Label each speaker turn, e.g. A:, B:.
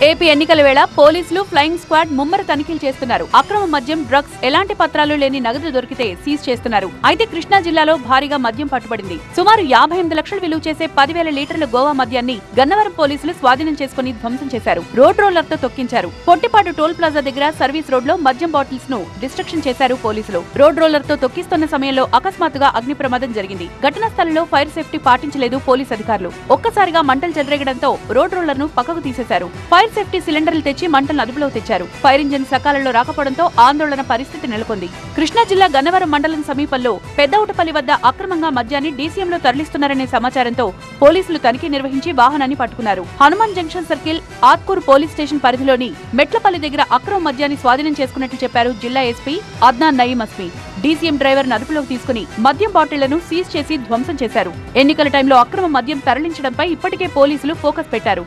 A: AP ఎన్నికల వేళ పోలీసులు ఫ్లయింగ్ స్క్వాడ్ ముమ్మర తనిఖీలు చేస్తున్నారు. అక్రమ మద్యం, డ్రగ్స్, ఎలాంటి పత్రాలు లేని నగదు దొరికితే సీజ్ చేస్తున్నారు. అయితే కృష్ణా జిల్లాలో భారీగా మద్యం పట్టుబడింది. సుమారు 58 లక్షలు విలువ చేసే 10,000 లీటర్ల గోవా మద్యాన్ని గన్నవరం పోలీసులు స్వాధీనం చేసుకుని ధ్వంసం చేశారు. రోడ్ రోలర్ తో తొక్కించారు. పొట్టిపాడు టోల్ ప్లాజా దగ్గర సర్వీస్ రోడ్ లో మద్యం బాటిల్స్ ను డిస్ట్రక్షన్ చేశారు పోలీసులు. రోడ్ రోలర్ తో తొక్కిస్తున్న సమయంలో అకస్మాత్తుగా అగ్ని ప్రమాదం జరిగింది. ఘటనా స్థలంలో ఫైర్ సేఫ్టీ పాటించలేదు పోలీస్ అధికారులు. ఒక్కసారిగా మంటలు చెలరేగడంతో రోడ్ రోలర్ ను పక్కకు తీసేశారు. ఫైర్ సేఫ్టీ సిలిండర్లు తెచ్చి మంటలను అదుపులో తెచ్చారు. ఫైర్ ఇంజిన్ సకాలంలో రాకపోవడంతో ఆందోళన పరిస్థితి నెలకొంది. కృష్ణా జిల్లా గన్నవరం మండలం సమీపంలో పెద్దౌటపల్లి వద్ద అక్రమంగా మద్యాన్ని డీసీఎంలో తరలిస్తున్నారనే సమాచారంతో పోలీసులు తనిఖీ నిర్వహించి వాహనాన్ని పట్టుకున్నారు. Hanuman junction circle, Atkur police station పరిధిలోని మెట్లపల్లి దగ్గర అక్రమ మద్యాన్ని స్వాధీనం చేసుకున్నట్లు చెప్పారు జిల్లా ఎస్పీ అద్నాన్ నయీం అస్మి. డీసీఎం డ్రైవర్ అదుపులోకి తీసుకుని మద్యం బాటిళ్లను సీజ్ చేసి ధ్వంసం చేశారు. ఎన్నికల టైంలో అక్రమ మద్యం తరలించడంపై ఇప్పటికే పోలీసులు ఫోకస్ పెట్టారు.